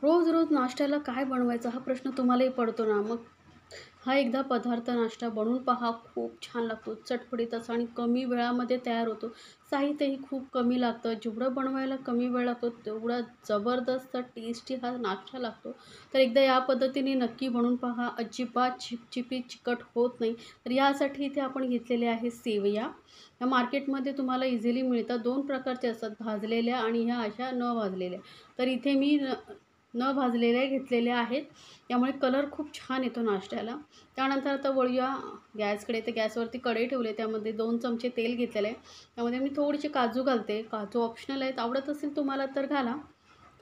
रोज रोज नाश्त्याला काय बनवायचा हा प्रश्न तुम्हालाही पडतो ना. मग हा एकदा पदार्थ नाश्ता बनवून पहा, खूप छान लागतो, चटपटीत असा आणि कमी वेळामध्ये तयार होतो. साहित्यही खूप कमी लागतं. जेवढं बनवायला कमी वेळ लागतो तेवढा जबरदस्त टेस्टी हा नाश्ता लागतो. तर एकदा या पद्धतीने नक्की बनवून पहा. अजिबात चिपचिपी चिकट होत नाही. तर यासाठी इथे आपण घेतलेले आहे सेवया. या मार्केटमध्ये तुम्हाला इझिली मिळतात. 2 प्रकारचे असतात, भाजलेल्या आणि ह्या अशा न भाजलेल्या. तर इथे मी न भाजलेल्या घेतलेल्या आहेत. त्यामुळे कलर खूप छान येतो नाश्त्याला. त्यानंतर आता वळूया गॅसकडे. तर गॅसवरती कढई ठेवली, त्यामध्ये 2 चमचे तेल घेतलेलं आहे. त्यामध्ये मी थोडेसे काजू घालते. काजू ऑप्शनल आहेत, आवडत असेल तुम्हाला तर घाला.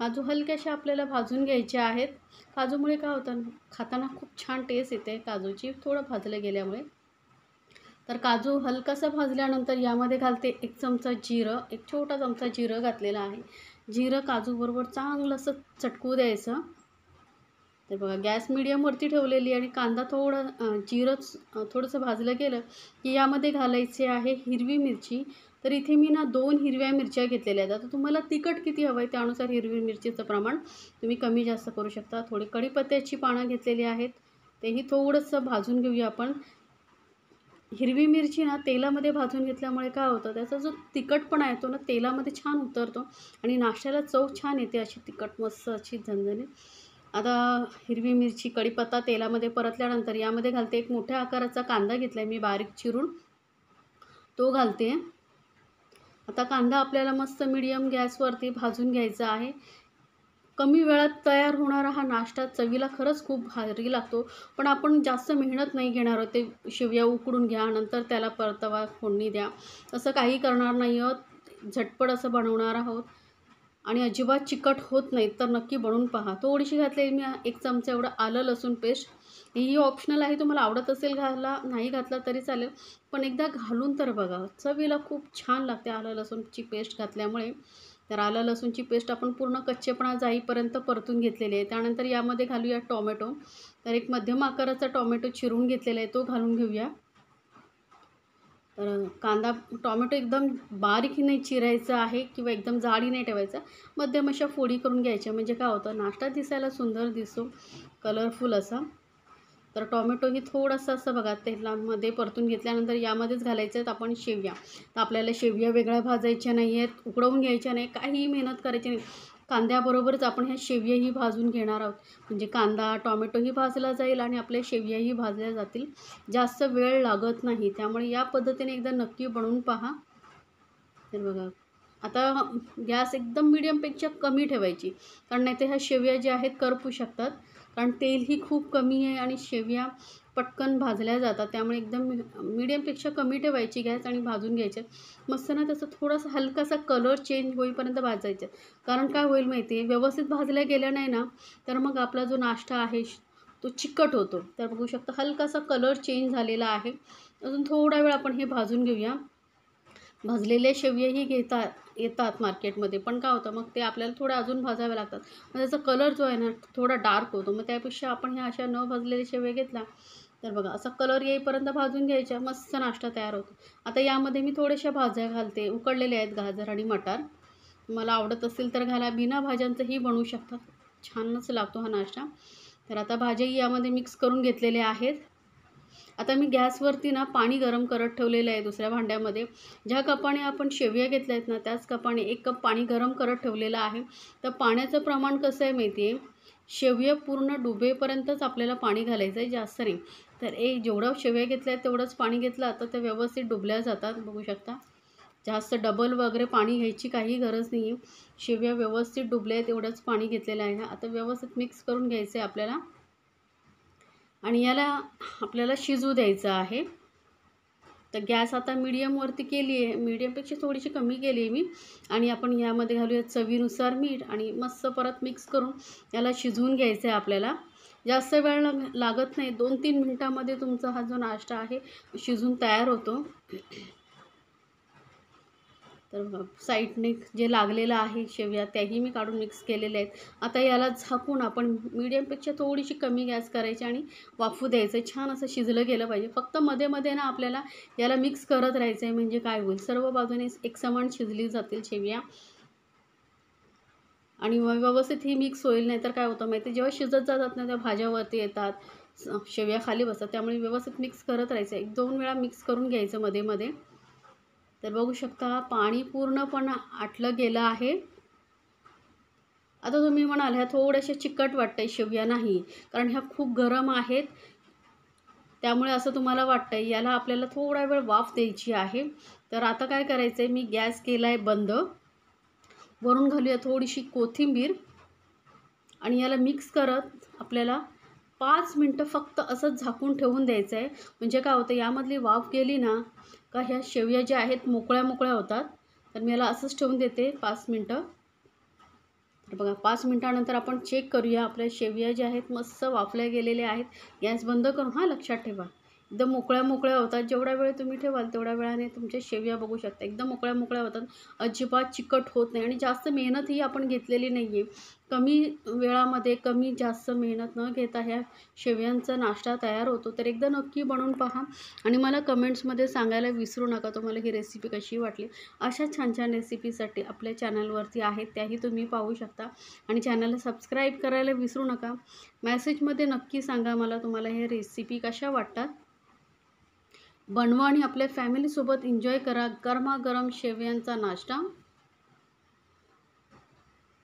काजू हलकेसे आपल्याला भाजून घ्यायचे आहेत. काजूमुळे काय होतं, खाताना खूप छान टेस्ट येते काजूची, थोडं भाजलं गेल्यामुळे. तर काजू हलकासा भाजल्यानंतर यामध्ये घालते 1 चमचा जिरं, 1 छोटा चमचा जिरं घातलेलं आहे. जिरं काजूबरोबर चांगलं असं चटकू द्यायचं. तर बघा गॅस मीडियमवरती ठेवलेली आणि कांदा थोडंसं भाजलं गेलं की यामध्ये घालायचे आहे हिरवी मिरची. तर इथे मी ना 2 हिरव्या मिरच्या घेतलेल्या आहेत. आता तुम्हाला तिखट किती हवं आहे त्यानुसार हिरवी मिरचीचं प्रमाण तुम्ही कमी जास्त करू शकता. थोडी कढीपत्त्याची पानं घेतलेली आहेत, तेही थोडंसं भाजून घेऊया आपण. हिरवी मिरची ना तेलामध्ये भाजून घेतल्यामुळे काय होतं, त्याचा जो तिखटपणा येतो ना तेलामध्ये छान उतरतो आणि नाश्त्याला चव छान येते, अशी तिखट मस्त अशी झणझणीत. आता हिरवी मिरची, कढीपत्ता तेलामध्ये परतल्यानंतर यामध्ये घालते. एक मोठ्या आकाराचा कांदा घेतला आहे मी बारीक चिरून, तो घालते. आता कांदा आपल्याला मस्त मीडियम गॅसवरती भाजून घ्यायचा आहे. कमी वेळात तयार होणारा हा नाश्ता चवीला खरंच खूप भारी लागतो. पण आपण जास्त मेहनत नाही घेणार आहोत. ते शेवया उकडून घ्या, नंतर त्याला परतवा, फोडणी द्या, असं काही करणार नाही आहोत. झटपट असं बनवणार आहोत आणि अजिबात चिकट होत नाहीत. तर नक्की बनवून पहा. थोडीशी घातलेली मी 1 चमचा एवढं आलं लसूण पेस्ट. ही ऑप्शनल आहे, तुम्हाला आवडत असेल घाला, नाही घातला तरी चालेल. पण एकदा घालून तर बघा, चवीला खूप छान लागते आलं लसूणची पेस्ट घातल्यामुळे. तर आलं लसूणची पेस्ट आपण पूर्ण कच्चेपणा जाईपर्यंत परतून घेतलेली आहे. त्यानंतर यामध्ये घालूया टोमॅटो. तर एक मध्यम आकाराचा टोमॅटो चिरून घेतलेला आहे, तो घालून घेऊया. तर कांदा टोमॅटो एकदम बारीक नाही चिरायचा आहे किंवा एकदम जाडी नाही ठेवायचा. मध्यम अशा फोडी करून घ्यायच्या, म्हणजे काय होतं नाश्ता दिसायला सुंदर दिसतो, कलरफुल असा. तर टोमॅटोही थोडंसं असं बघा तेलामध्ये परतून घेतल्यानंतर यामध्येच घालायचं आहेत आपण शेवया. तर आपल्याला शेवया वेगळ्या भाजायच्या नाही आहेत, उकडवून घ्यायच्या नाही, काहीही मेहनत करायची नाही. कांद्याबरोबरच आपण ह्या शेवयाही भाजून घेणार आहोत. म्हणजे कांदा टोमॅटोही भाजला जाईल आणि आपल्या शेवयाही भाजल्या जातील. जास्त वेळ लागत नाही. त्यामुळे या पद्धतीने एकदा नक्की बनवून पहा. तर बघा आता गॅस एकदम मीडियमपेक्षा कमी ठेवायची, कारण नाहीतर ह्या शेवया ज्या आहेत करपू शकतात. कारण तेलही खूप कमी आहे आणि शेवया पटकन भाजल्या जातात. त्यामुळे एकदम मीडियमपेक्षा कमी ठेवायची गॅस आणि भाजून घ्यायच्या. मस्त ना त्याचा थोडासा हलकासा कलर चेंज होईपर्यंत भाजायचं. कारण काय होईल माहिती आहे, व्यवस्थित भाजल्या गेल्या नाही ना तर मग आपला जो नाश्ता आहे तो चिकट होतो. तर बघू शकता हलकासा कलर चेंज झालेला आहे. अजून थोडा वेळ आपण हे भाजून घेऊया. भाजलेले शेवयाही येतात मार्केटमध्ये, पण काय होतं मग ते आपल्याला थोडं अजून भाजावे लागतात. मग त्याचा कलर जो आहे ना थोडा डार्क होतो. मग त्यापेक्षा आपण ह्या अशा न भाजलेले शेवया घेतला तर बघा असा कलर येईपर्यंत भाजून घ्यायच्या, मस्त नाश्ता तयार होतो. आता यामध्ये मी थोड्याशा भाज्या घालते, उकडलेले आहेत गाजर आणि मटार. मला आवडत असेल तर घाला, बिना भाज्यांचंही बनवू शकता, छानच लागतो हा नाश्ता. तर आता भाज्याही यामध्ये मिक्स करून घेतलेल्या आहेत. आता मी गॅसवरती ना पाणी गरम करत ठेवलेलं आहे दुसऱ्या भांड्यामध्ये. ज्या कपाने आपण शेवया घेतल्या आहेत ना त्याच कपाने 1 कप पाणी गरम करत ठेवलेलं आहे. तर पाण्याचं प्रमाण कसं आहे माहिती आहे, शेवया पूर्ण डुबेपर्यंतच आपल्याला पाणी घालायचं आहे, जास्त नाही. तर जेवढं शेवया घेतल्या आहेत तेवढंच पाणी घेतलं तर ते व्यवस्थित डुबल्या जातात, बघू शकता. जास्त डबल वगैरे पाणी घ्यायची काही गरज नाही आहे. शेवया व्यवस्थित डुबल्या आहेत एवढंच पाणी घेतलेलं आहे. आता व्यवस्थित मिक्स करून घ्यायचं आहे आपल्याला आणि याला आपल्याला शिजू द्यायचं आहे. तर गॅस आता मीडियमवरती केली आहे, मीडियमपेक्षा थोडीशी कमी केली आहे मी. आणि आपण यामध्ये घालूया चवीनुसार मीठ आणि मस्त परत मिक्स करून याला शिजवून घ्यायचं आहे आपल्याला. जास्त वेळ लागत नाही, 2-3 मिनिटामध्ये तुमचा हा जो नाश्ता आहे शिजून तयार होतो. तर साईडने जे लागलेलं आहे शेवया त्याही मी काढून मिक्स केलेले आहेत. आता याला झाकून आपण मीडियमपेक्षा थोडीशी कमी गॅस करायची आणि वाफू द्यायचं. छान असं शिजलं गेलं पाहिजे. फक्त मध्ये मध्ये ना आपल्याला याला मिक्स करत राहायचं आहे, म्हणजे काय होईल सर्व बाजूने एकसमान शिजली जातील शेवया. आणि मग व्यवस्थित ही मिक्स होईल. नाही तर काय होतं माहिती आहे, जेव्हा शिजत जातात ना त्या भाज्या वरती येतात, शेवया खाली बसतात. त्यामुळे व्यवस्थित मिक्स करत राहायचं. 1-2 वेळा मिक्स करून घ्यायचं मध्ये मध्ये. तर बघू शकता पाणी पूर्णपणे आटलं गेलं आहे. आता तुम्ही म्हणाल ह्या थोड्याशा चिकट वाटतंय शेवया. नाही, कारण ह्या खूप गरम आहेत, त्यामुळे असं तुम्हाला वाटतंय. याला आपल्याला थोडा वेळ वाफ द्यायची आहे. तर आता काय करायचं आहे, मी गॅस केला आहे बंद. वरून घालूया थोडीशी कोथिंबीर आणि याला मिक्स करत आपल्याला 5 मिनटं फक्त असंच झाकून ठेवून द्यायचं आहे. म्हणजे काय होतं, यामधली वाफ गेली ना का ह्या शेवया ज्या आहेत मोकळ्या मोकळ्या होतात. तर मी याला असंच ठेवून देते 5 मिनटं. तर बघा 5 मिनटानंतर आपण चेक करूया. आपल्या शेवया ज्या आहेत मस्त वाफल्या गेलेल्या आहेत. गॅस बंद करून लक्षात ठेवा, एकदम मोकळ्या मोकळ्या होतात. जेवढा वेळ तुम्ही ठेवाल तेवढ्या वेळाने तुमच्या शेवया बघू शकता एकदम मोकळ्या मोकळ्या होतात. अजिबात चिकट होत नाही आणि जास्त मेहनतही आपण घेतलेली नाही आहे. कमी वेळामध्ये कमी जास्त मेहनत न घेता ह्या शेवयांचा नाश्ता तयार होतो. तर एकदा नक्की बनवून पहा आणि मला कमेंट्समध्ये सांगायला विसरू नका तुम्हाला ही रेसिपी कशी वाटली. अशा छान छान रेसिपीसाठी आपल्या चॅनलवरती आहेत, त्याही तुम्ही पाहू शकता. आणि चॅनलला सबस्क्राईब करायला विसरू नका. मेसेजमध्ये नक्की सांगा मला तुम्हाला हे रेसिपी कशा वाटतात. बनवा आणि आपल्या फॅमिलीसोबत एन्जॉय करा गरमागरम शेवयांचा नाश्ता.